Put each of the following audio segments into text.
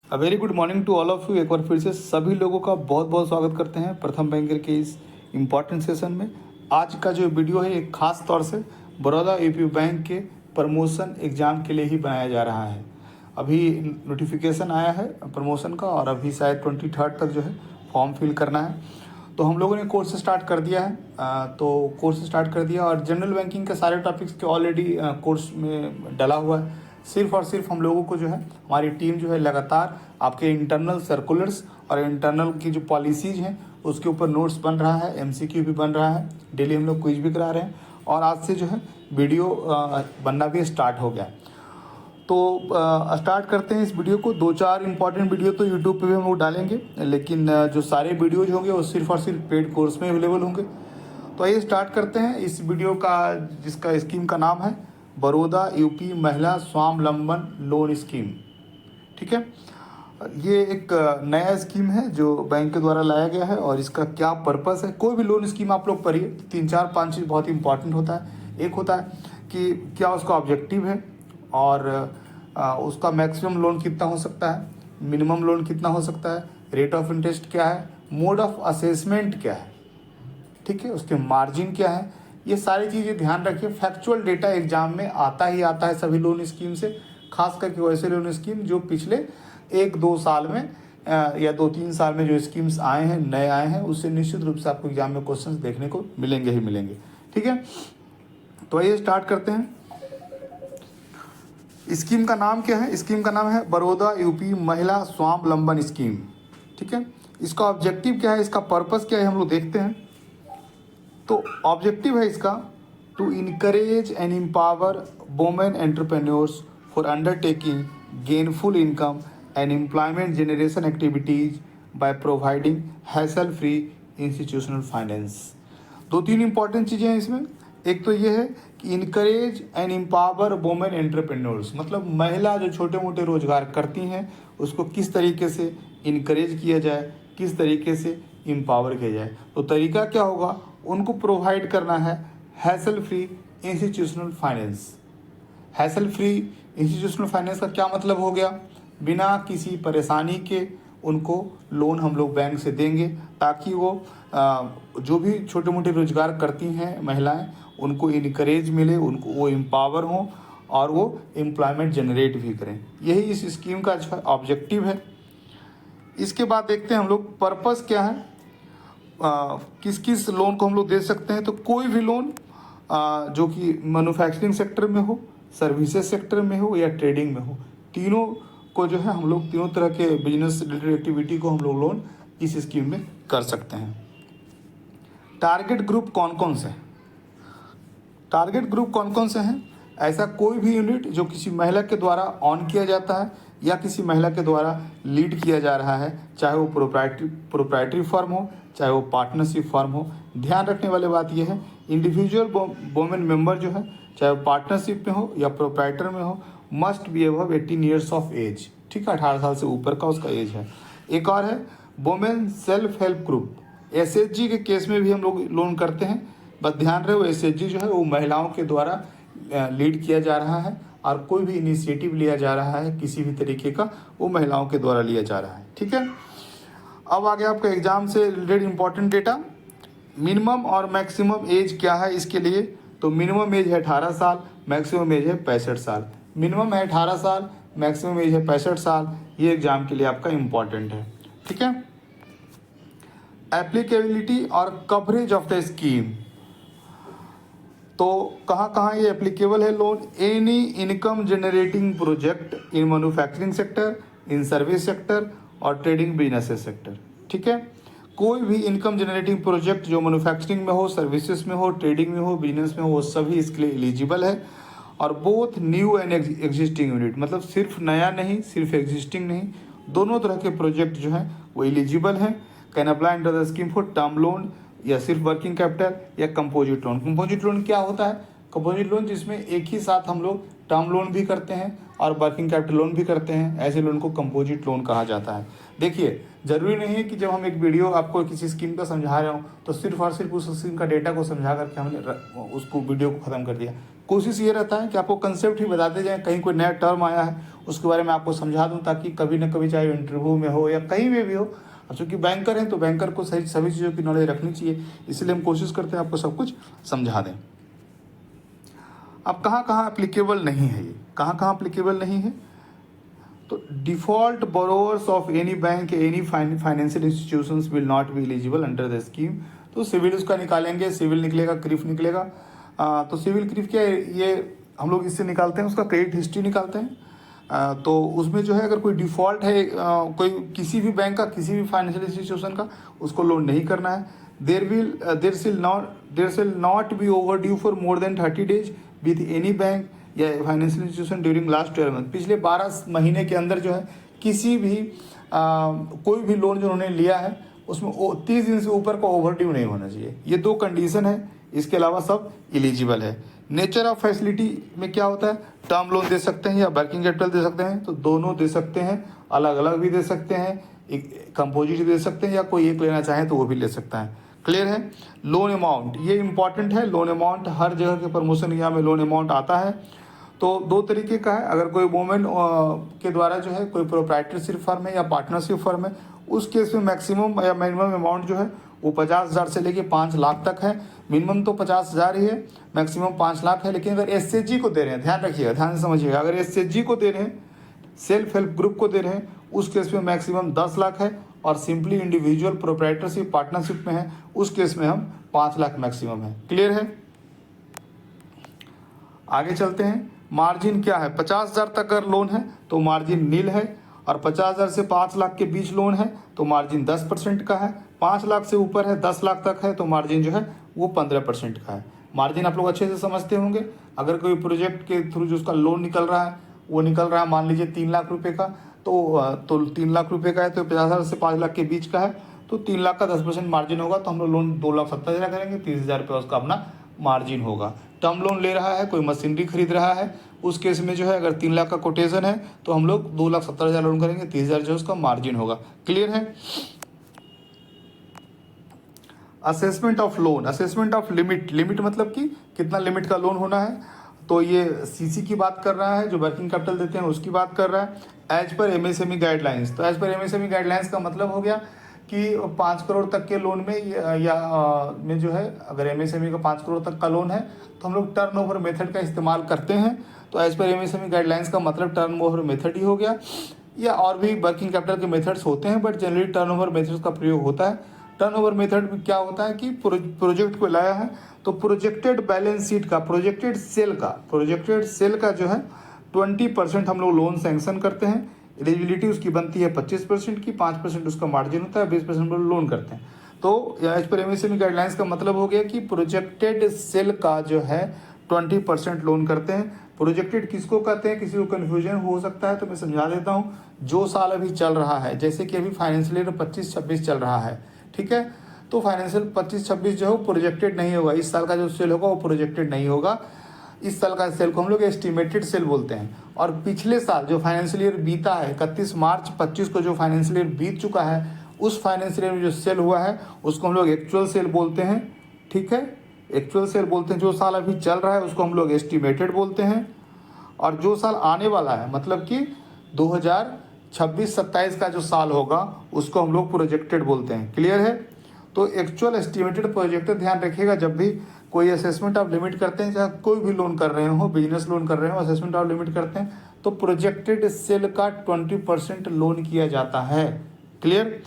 A very good morning to all of you. एक बार फिर से सभी लोगों का बहुत बहुत स्वागत करते हैं प्रथम बैंकर के इस इम्पॉर्टेंट सेशन में। आज का जो वीडियो है एक खास तौर से बड़ौदा यूपी बैंक के प्रमोशन एग्ज़ाम के लिए ही बनाया जा रहा है। अभी नोटिफिकेशन आया है प्रमोशन का और अभी शायद 23 तक जो है फॉर्म फिल करना है। तो हम लोगों ने कोर्स स्टार्ट कर दिया है। तो कोर्स स्टार्ट कर दिया और जनरल बैंकिंग के सारे टॉपिक्स के ऑलरेडी कोर्स में डला हुआ है। सिर्फ और सिर्फ हम लोगों को जो है हमारी टीम जो है लगातार आपके इंटरनल सर्कुलर्स और इंटरनल की जो पॉलिसीज़ हैं उसके ऊपर नोट्स बन रहा है, एमसीक्यू भी बन रहा है, डेली हम लोग क्विज भी करा रहे हैं और आज से जो है वीडियो बनना भी स्टार्ट हो गया। तो स्टार्ट करते हैं इस वीडियो को। 2-4 इंपॉर्टेंट वीडियो तो यूट्यूब पे भी हम लोग डालेंगे, लेकिन जो सारे वीडियोज होंगे वो सिर्फ और सिर्फ पेड कोर्स में अवेलेबल होंगे। तो आइए स्टार्ट करते हैं इस वीडियो का, जिसका स्कीम का नाम है बड़ौदा यूपी महिला स्वावलंबन लोन स्कीम। ठीक है, ये एक नया स्कीम है जो बैंक के द्वारा लाया गया है और इसका क्या पर्पस है। कोई भी लोन स्कीम आप लोग पढ़िए, 3-4-5 चीज़ बहुत इंपॉर्टेंट होता है। एक होता है कि क्या उसका ऑब्जेक्टिव है और उसका मैक्सिमम लोन कितना हो सकता है, मिनिमम लोन कितना हो सकता है, रेट ऑफ इंटरेस्ट क्या है, मोड ऑफ असेसमेंट क्या है, ठीक है, उसके मार्जिन क्या है। ये सारी चीज़ें ध्यान रखिए। फैक्चुअल डेटा एग्जाम में आता ही आता है सभी लोन स्कीम से, खास करके वैसे लोन स्कीम जो पिछले 1-2 साल में या 2-3 साल में जो स्कीम्स आए हैं, नए आए हैं, उससे निश्चित रूप से आपको एग्जाम में क्वेश्चंस देखने को मिलेंगे ही मिलेंगे। ठीक है, तो आइए स्टार्ट करते हैं। स्कीम का नाम क्या है? स्कीम का नाम है बड़ौदा यूपी महिला स्वावलंबन स्कीम। ठीक है, इसका ऑब्जेक्टिव क्या है, इसका पर्पस क्या है, हम लोग देखते हैं। तो ऑब्जेक्टिव है इसका to encourage and empower women entrepreneurs for undertaking gainful income and employment generation activities by providing hassle free institutional finance. 2-3 important चीज़ें हैं इसमें। एक तो ये है कि encourage and empower women entrepreneurs, मतलब महिला जो छोटे मोटे रोजगार करती हैं उसको किस तरीके से इनकरेज किया जाए, किस तरीके से एम्पावर किया जाए। तो तरीका क्या होगा, उनको प्रोवाइड करना है hassle free institutional finance. Hassle free institutional finance का क्या मतलब हो गया, बिना किसी परेशानी के उनको लोन हम लोग बैंक से देंगे ताकि वो जो भी छोटे मोटे रोजगार करती हैं महिलाएं उनको इनकरेज मिले, उनको वो एम्पावर हों और वो एम्प्लॉयमेंट जनरेट भी करें। यही इस स्कीम का अच्छा ऑब्जेक्टिव है। इसके बाद देखते हैं हम लोग पर्पस क्या है, किस किस लोन को हम लोग दे सकते हैं। तो कोई भी लोन जो कि मैन्युफैक्चरिंग सेक्टर में हो, सर्विसेज सेक्टर में हो या ट्रेडिंग में हो, तीनों को जो है हम लोग तीनों तरह के बिजनेस रिलेटेड एक्टिविटी को हम लोग लोन इस स्कीम में कर सकते हैं। टारगेट ग्रुप कौन कौन से हैं? टारगेट ग्रुप कौन कौन से हैं? ऐसा कोई भी यूनिट जो किसी महिला के द्वारा ऑन किया जाता है या किसी महिला के द्वारा लीड किया जा रहा है, चाहे वो प्रोप्राइटरी फर्म हो, चाहे वो पार्टनरशिप फर्म हो। ध्यान रखने वाली बात यह है, इंडिविजुअल वुमेन मेंबर जो है, चाहे वो पार्टनरशिप में हो या प्रोप्राइटर में हो, must be above 18 years of age. ठीक है, 18 साल से ऊपर का उसका एज है। एक और है women self help group, SHG के केस में भी हम लोग लोन करते हैं। बस ध्यान रहे, वो एसएचजी जो है वो महिलाओं के द्वारा लीड किया जा रहा है और कोई भी इनिशिएटिव लिया जा रहा है किसी भी तरीके का, वो महिलाओं के द्वारा लिया जा रहा है। ठीक है, अब आगे आपका एग्जाम से रिलेटेड इंपॉर्टेंट डेटा, मिनिमम और मैक्सिमम एज क्या है इसके लिए। तो मिनिमम एज है 18 साल, मैक्सिमम एज है 65 साल। मिनिमम है 18 साल, मैक्सिमम एज है 65 साल। ये एग्जाम के लिए आपका इम्पॉर्टेंट है। ठीक है, एप्लीकेबिलिटी और कवरेज ऑफ द स्कीम, तो कहाँ कहाँ ये एप्लीकेबल है loan. Any income generating project in manufacturing sector, in service sector और ट्रेडिंग बिजनेस सेक्टर। ठीक है, कोई भी इनकम जनरेटिंग प्रोजेक्ट जो मैन्युफैक्चरिंग में हो, सर्विसेज में हो, ट्रेडिंग में हो, बिजनेस में हो, वो सभी इसके लिए एलिजिबल है। और both new and existing unit, मतलब सिर्फ नया नहीं, सिर्फ एग्जिस्टिंग नहीं, दोनों तरह के प्रोजेक्ट जो हैं वो एलिजिबल हैं। Can apply under the scheme for term loan या सिर्फ वर्किंग कैपिटल या कंपोजिट लोन। कंपोजिट लोन क्या होता है? कंपोजिट लोन जिसमें एक ही साथ हम लोग टर्म लोन भी करते हैं और वर्किंग कैपिटल लोन भी करते हैं, ऐसे लोन को कंपोजिट लोन कहा जाता है। देखिए, जरूरी नहीं है कि जब हम एक वीडियो आपको किसी स्कीम का समझा रहे हो तो सिर्फ और सिर्फ उस स्कीम का डेटा को समझा करके हमने उसको वीडियो को ख़त्म कर दिया। कोशिश ये रहता है कि आपको कंसेप्ट ही बताते जाएं, कहीं कोई नया टर्म आया है उसके बारे में आपको समझा दूँ, ताकि कभी ना कभी चाहे इंटरव्यू में हो या कहीं में भी हो, अब चूँकि बैंकर हैं तो बैंकर को सभी चीज़ों की नॉलेज रखनी चाहिए, इसलिए हम कोशिश करते हैं आपको सब कुछ समझा दें। अब कहाँ कहाँ एप्लीकेबल नहीं है, ये कहाँ कहाँ एप्लीकेबल नहीं है, तो default borrowers of any bank any financial institutions will not be eligible under the scheme. तो सिविल उसका निकालेंगे, सिविल निकलेगा, क्रिफ निकलेगा। तो सिविल क्रिफ क्या है, ये हम लोग इससे निकालते हैं, उसका क्रेडिट हिस्ट्री निकालते हैं। तो उसमें जो है अगर कोई डिफ़ॉल्ट है कोई किसी भी बैंक का, किसी भी फाइनेंशियल इंस्टीट्यूशन का, उसको लोन नहीं करना है। There shall not be overdue for more than 30 days with any bank या financial institution during last 12 month। पिछले 12 महीने के अंदर जो है किसी भी कोई भी लोन जो उन्होंने लिया है उसमें 30 दिन से ऊपर का ओवर ड्यू नहीं होना चाहिए। ये 2 कंडीशन है, इसके अलावा सब एलिजिबल है। नेचर ऑफ फैसिलिटी में क्या होता है, टर्म लोन दे सकते हैं या वर्किंग कैपिटल दे सकते हैं, तो दोनों दे सकते हैं, अलग अलग भी दे सकते हैं, एक कंपोजिट दे सकते हैं, या कोई एक लेना चाहे तो वो भी ले सकता है। क्लियर है। लोन अमाउंट ये इंपॉर्टेंट है, लोन अमाउंट हर जगह के प्रमोशन एरिया में लोन अमाउंट आता है। तो 2 तरीके का है, अगर कोई वुमेन के द्वारा जो है कोई प्रोप्राइटरशिप फर्म है या पार्टनरशिप फर्म है, उस केस में मैक्सिमम या मिनिमम अमाउंट जो है वो 50,000 से लेके 5 लाख तक है। मिनिमम तो 50,000 ही है, मैक्सिमम 5 लाख है। लेकिन अगर एसएचजी को दे रहे हैं, ध्यान रखिएगा, ध्यान से समझिएगा, अगर एसएचजी को दे रहे हैं, सेल्फ हेल्प ग्रुप को दे रहे हैं, उस केस में मैक्सिमम 10 लाख है। और सिंपली इंडिविजुअल प्रोप्राइटरशिप पार्टनरशिप में है, उस केस में हम 5 लाख मैक्सिमम है। क्लियर है। आगे चलते हैं। मार्जिन क्या है, 50,000 तक अगर लोन है तो मार्जिन नील है, और 50,000 से 5 लाख के बीच लोन है तो मार्जिन 10% का है। 5 लाख से ऊपर है, 10 लाख तक है, तो मार्जिन जो है वो 15% का है। मार्जिन आप लोग अच्छे से समझते होंगे। अगर कोई प्रोजेक्ट के थ्रू जो उसका लोन निकल रहा है, वो निकल रहा है मान लीजिए 3 लाख रुपए का, तो 3 लाख रुपए का है, तो 50,000 से 5 लाख के बीच का है, तो 3 लाख का 10% मार्जिन होगा, तो हम लोग लोन 2,70,000 करेंगे, 30,000 रुपये उसका अपना मार्जिन होगा। टर्म लोन ले रहा है, कोई मशीनरी खरीद रहा है, उस केस में जो है अगर 3 लाख का कोटेशन है तो हम लोग 2,70,000 लोन करेंगे, 30,000 जो उसका मार्जिन होगा। क्लियर है। Assessment of loan, assessment of limit, limit मतलब कि कितना लिमिट का लोन होना है, तो ये सीसी की बात कर रहा है, जो वर्किंग कैपिटल देते हैं उसकी बात कर रहा है। एज पर एमएसएमई गाइडलाइंस, तो एज पर एमएसएमई गाइडलाइंस का मतलब हो गया कि 5 करोड़ तक के लोन में में जो है, अगर एमएसएमई का 5 करोड़ तक का लोन है तो हम लोग टर्नओवर मेथड का इस्तेमाल करते हैं। तो एज पर एमएसएमई गाइडलाइंस का मतलब टर्नओवर मेथड ही हो गया, या और भी वर्किंग कैपिटल के मेथड्स होते हैं, बट जनरली टर्नओवर मेथड का प्रयोग होता है। टर्नओवर मेथड में क्या होता है कि प्रोजेक्ट को लाया है तो प्रोजेक्टेड बैलेंस शीट का, प्रोजेक्टेड सेल का जो है 20% हम लोग लोन सैंक्शन करते हैं। एलिजिबिलिटी उसकी बनती है 25% की, 5% उसका मार्जिन होता है, 20% हम लोग लोन करते हैं। तो एज पर एमएसएमई गाइडलाइंस का मतलब हो गया कि प्रोजेक्टेड सेल का जो है 20% लोन करते हैं। प्रोजेक्टेड किसको कहते हैं, किसी को कन्फ्यूजन हो सकता है तो मैं समझा देता हूँ। जो साल अभी चल रहा है, जैसे कि अभी फाइनेंशियल ईयर 25-26 चल रहा है, ठीक है, तो फाइनेंशियल 25-26 जो है वो प्रोजेक्टेड नहीं होगा। इस साल का जो सेल होगा वो प्रोजेक्टेड नहीं होगा। इस साल का सेल को हम लोग एस्टिमेटेड सेल बोलते हैं। और पिछले साल जो फाइनेंशियल ईयर बीता है, 31 मार्च 25 को जो फाइनेंशियल ईयर बीत चुका है, उस फाइनेंशियल ईयर में जो सेल हुआ है उसको हम लोग एक्चुअल सेल बोलते हैं। ठीक है, एक्चुअल सेल बोलते हैं। जो साल अभी चल रहा है उसको हम लोग एस्टिमेटेड बोलते हैं। और जो साल आने वाला है, मतलब कि 2026-27 का जो साल होगा उसको हम लोग प्रोजेक्टेड बोलते हैं। क्लियर है। तो एक्चुअल, एस्टिमेटेड, प्रोजेक्टेड ध्यान रखिएगा। जब भी कोई असेसमेंट ऑफ लिमिट करते हैं, चाहे कोई भी लोन कर रहे हो, बिजनेस लोन कर रहे हो, असेसमेंट ऑफ लिमिट करते हैं, तो प्रोजेक्टेड सेल का 20% लोन किया जाता है। क्लियर।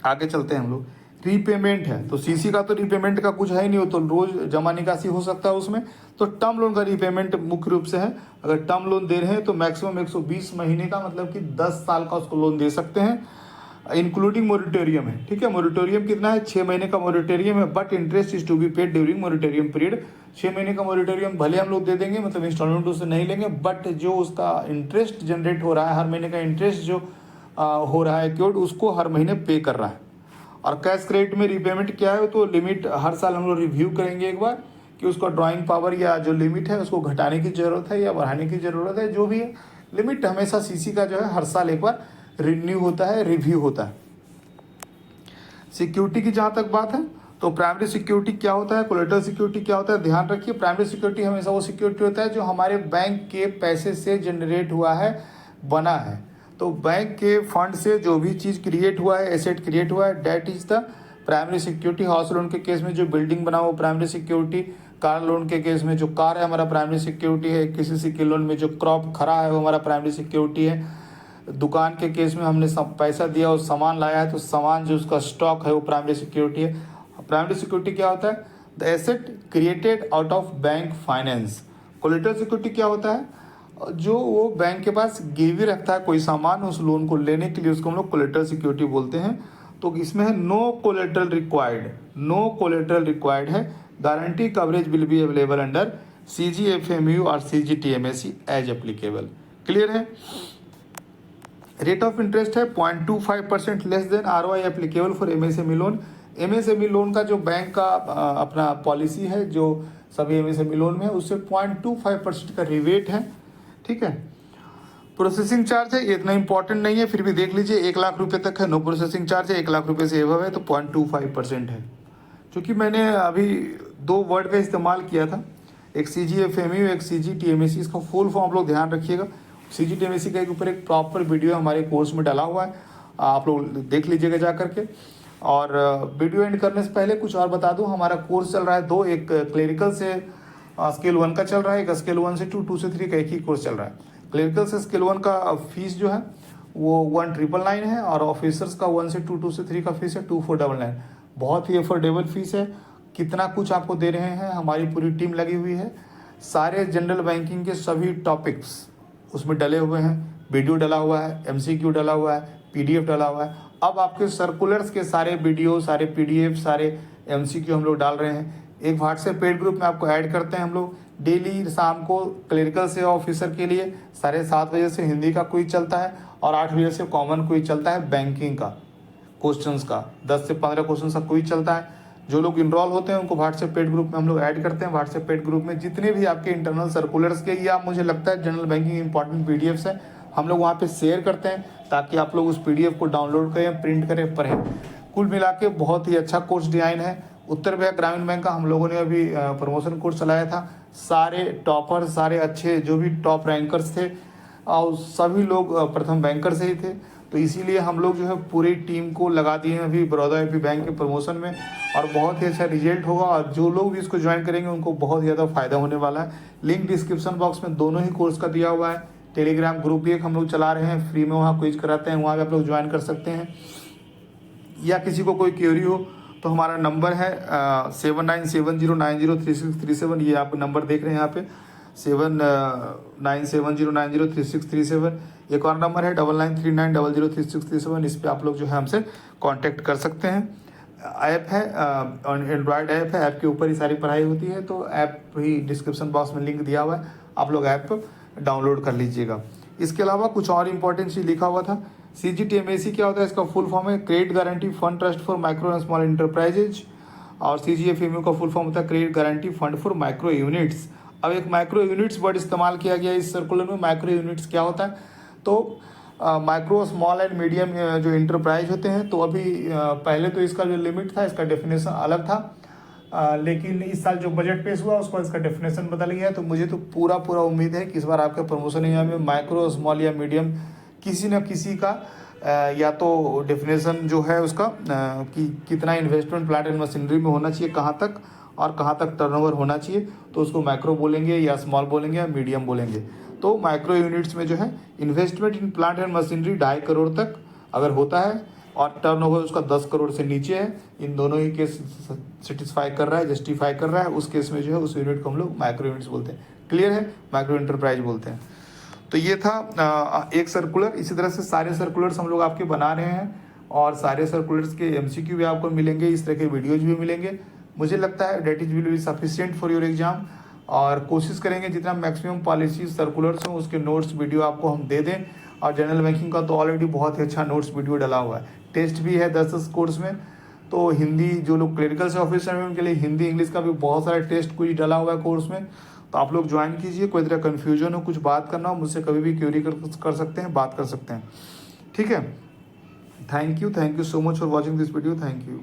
आगे चलते हैं हम लोग। रीपेमेंट है तो सीसी का तो रीपेमेंट का कुछ है ही नहीं, हो तो रोज जमा निकासी हो सकता है उसमें। तो टर्म लोन का रीपेमेंट मुख्य रूप से है। अगर टर्म लोन दे रहे हैं तो मैक्सिमम 120 महीने का, मतलब कि 10 साल का उसको लोन दे सकते हैं, इंक्लूडिंग मोरिटोरियम है। ठीक है, मोरिटोरियम कितना है, 6 महीने का मोरिटोरियम है, but interest is to be paid during moratorium period. 6 महीने का मोरिटोरियम भले हम लोग दे देंगे, मतलब इंस्टॉलमेंट उससे नहीं लेंगे, बट जो उसका इंटरेस्ट जनरेट हो रहा है, हर महीने का इंटरेस्ट जो हो रहा है एक्योर्ड, उसको हर महीने पे कर रहा है। और कैश क्रेडिट में रीपेमेंट क्या है, तो लिमिट हर साल हम लोग रिव्यू करेंगे एक बार कि उसका ड्राइंग पावर या जो लिमिट है उसको घटाने की ज़रूरत है या बढ़ाने की ज़रूरत है। जो भी है लिमिट हमेशा सीसी का जो है हर साल एक बार रिन्यू होता है, रिव्यू होता है। सिक्योरिटी की जहाँ तक बात है, तो तो प्राइमरी सिक्योरिटी क्या होता है, कोलेटरल सिक्योरिटी क्या होता है, ध्यान रखिए। प्राइमरी सिक्योरिटी हमेशा वो सिक्योरिटी होता है जो हमारे बैंक के पैसे से जनरेट हुआ है, बना है। तो बैंक के फंड से जो भी चीज़ क्रिएट हुआ है, एसेट क्रिएट हुआ है, date is the primary security. House loan के केस में जो बिल्डिंग बना वो प्राइमरी सिक्योरिटी। कार लोन के केस में जो कार है हमारा प्राइमरी सिक्योरिटी है। किसी सिक्योर लोन में जो क्रॉप खड़ा है वो हमारा प्राइमरी सिक्योरिटी है। दुकान के केस में हमने सब पैसा दिया और सामान लाया है तो सामान जो उसका स्टॉक है वो प्राइमरी सिक्योरिटी है। प्राइमरी सिक्योरिटी क्या होता है, the asset created out of bank finance. Collateral security क्या होता है, जो वो बैंक के पास गिरवी रखता है कोई सामान, उस लोन को लेने के लिए उसको हम लोग कोलेटरल सिक्योरिटी बोलते हैं। तो इसमें है no collateral required, no collateral required है। Guarantee coverage will be available under CGFMU और CGTMSE एज एप्लीकेबल। क्लियर है। रेट ऑफ इंटरेस्ट है 0.25% less than ROI applicable for MSME loan. MSME loan का जो बैंक का अपना पॉलिसी है, जो सभी MSME लोन में है, उससे 0.25% का रिवेट है। ठीक है। प्रोसेसिंग चार्ज है, ये इतना इंपॉर्टेंट नहीं है, फिर भी देख लीजिए 1 लाख रुपए तक है, नो प्रोसेसिंग चार्ज है। 1 लाख रुपए से एबव है तो 0.25% है। क्योंकि मैंने अभी 2 वर्ड का इस्तेमाल किया था, एक CGFMU, एक CGTMSE। इसका फुल फॉर्म आप लोग ध्यान रखिएगा। CGTMSE के ऊपर एक प्रॉपर वीडियो हमारे कोर्स में डाला हुआ है, आप लोग देख लीजिएगा जा करके। और वीडियो एंड करने से पहले कुछ और बता दूं, हमारा कोर्स चल रहा है 2, एक क्लेरिकल से स्केल 1 का चल रहा है, एक स्केल 1 से 2, 2 से 3 का एक ही कोर्स चल रहा है। क्लेरिकल से स्केल 1 का फीस जो है वो 1999 है और ऑफिसर्स का 1 से 2, 2 से 3 का फीस है 2499। बहुत ही अफोर्डेबल फीस है। कितना कुछ आपको दे रहे हैं, हमारी पूरी टीम लगी हुई है। सारे जनरल बैंकिंग के सभी टॉपिक्स उसमें डले हुए हैं, वीडियो डला हुआ है, MCQ डला हुआ है, PDF डला हुआ है। अब आपके सर्कुलर्स के सारे वीडियो, सारे PDF, सारे MCQ हम लोग डाल रहे हैं। एक व्हाट्सएप पेड ग्रुप में आपको ऐड करते हैं हम लोग। डेली शाम को क्लरिकल से ऑफिसर के लिए 7:30 बजे से हिंदी का क्विज चलता है और 8 बजे से कॉमन क्विज चलता है बैंकिंग का, क्वेश्चंस का 10 से 15 क्वेश्चन का क्विज चलता है। जो लोग इनरोल होते हैं उनको व्हाट्सएप पेड ग्रुप में हम लोग ऐड करते हैं। व्हाट्सएप पेड ग्रुप में जितने भी आपके इंटरनल सर्कुलर्स के या मुझे लगता है जनरल बैंकिंग इंपॉर्टेंट PDFs है, हम लोग वहाँ पे शेयर करते हैं ताकि आप लोग उस PDF को डाउनलोड करें, प्रिंट करें, पढ़ें। कुल मिला के बहुत ही अच्छा कोर्स डिज़ाइन है। उत्तर बिहार ग्रामीण बैंक का हम लोगों ने अभी प्रमोशन कोर्स चलाया था। सारे टॉपर, सारे अच्छे जो भी टॉप रैंकर्स थे और सभी लोग प्रथम बैंकर से ही थे, तो इसीलिए हम लोग जो है पूरी टीम को लगा दिए हैं अभी बड़ौदा UP बैंक के प्रमोशन में और बहुत ही अच्छा रिजल्ट होगा। और जो लोग भी इसको ज्वाइन करेंगे उनको बहुत ज़्यादा फायदा होने वाला है। लिंक डिस्क्रिप्शन बॉक्स में दोनों ही कोर्स का दिया हुआ है। टेलीग्राम ग्रुप भी एक हम लोग चला रहे हैं, फ्री में वहाँ क्विज कराते हैं, वहाँ भी आप लोग ज्वाइन कर सकते हैं। या किसी को कोई क्वेरी हो तो हमारा नंबर है 7970903637। ये आप नंबर देख रहे हैं यहाँ पे 7970903637। एक और नंबर है 9939003637। इस पर आप लोग जो है हमसे कांटेक्ट कर सकते हैं। ऐप है, एंड्रॉयड ऐप है, ऐप के ऊपर ही सारी पढ़ाई होती है। तो ऐप भी डिस्क्रिप्शन बॉक्स में लिंक दिया हुआ है, आप लोग ऐप डाउनलोड कर लीजिएगा। इसके अलावा कुछ और इंपॉर्टेंट चीज़ लिखा हुआ था। CGTMSE क्या होता है, इसका फुल फॉर्म है credit guarantee fund trust for micro and small enterprises. और CGFMU का फुल फॉर्म होता है credit guarantee fund for micro units. अब एक माइक्रो यूनिट्स वर्ड इस्तेमाल किया गया इस सर्कुलर में। माइक्रो यूनिट्स क्या होता है, तो माइक्रो स्मॉल एंड मीडियम जो इंटरप्राइज होते हैं, तो अभी पहले तो इसका जो लिमिट था, इसका डेफिनेशन अलग था, लेकिन इस साल जो बजट पेश हुआ उसको इसका डेफिनेशन बदल गया। तो मुझे तो पूरा उम्मीद है कि इस बार आपके प्रमोशन एरिया में माइक्रो स्मॉल या मीडियम किसी न किसी का या तो डेफिनेशन जो है उसका कि कितना इन्वेस्टमेंट प्लांट एंड मशीनरी में होना चाहिए, कहाँ तक और कहाँ तक टर्नओवर होना चाहिए, तो उसको माइक्रो बोलेंगे या स्मॉल बोलेंगे या मीडियम बोलेंगे। तो माइक्रो यूनिट्स में जो है investment in plant and machinery 2.5 crore तक अगर होता है और टर्नओवर उसका 10 करोड़ से नीचे है, इन दोनों ही केस सेटिस्फाई कर रहा है, जस्टिफाई कर रहा है, उस केस में जो है उस यूनिट को हम लोग माइक्रो यूनिट्स बोलते हैं। क्लियर है, माइक्रो इंटरप्राइज बोलते हैं। तो ये था एक सर्कुलर। इसी तरह से सारे सर्कुलर्स हम लोग आपके बना रहे हैं और सारे सर्कुलर्स के MCQ भी आपको मिलेंगे, इस तरह के वीडियोज भी मिलेंगे। मुझे लगता है date is will be sufficient for your exam. और कोशिश करेंगे जितना मैक्सिमम पॉलिसी सर्कुलर्स हों उसके नोट्स वीडियो आपको हम दे दें। और जनरल बैंकिंग का तो ऑलरेडी बहुत ही अच्छा नोट्स वीडियो डला हुआ है। टेस्ट भी है 10 कोर्स में। तो हिंदी जो लोग क्लरिकल से ऑफिसर हैं उनके लिए हिंदी इंग्लिश का भी बहुत सारा टेस्ट कुछ डला हुआ है कोर्स में। तो आप लोग ज्वाइन कीजिए। कोई तरह कन्फ्यूजन हो, कुछ बात करना हो, मुझसे कभी भी क्वेरी कर सकते हैं, बात कर सकते हैं। ठीक है, thank you so much for watching this video. Thank you.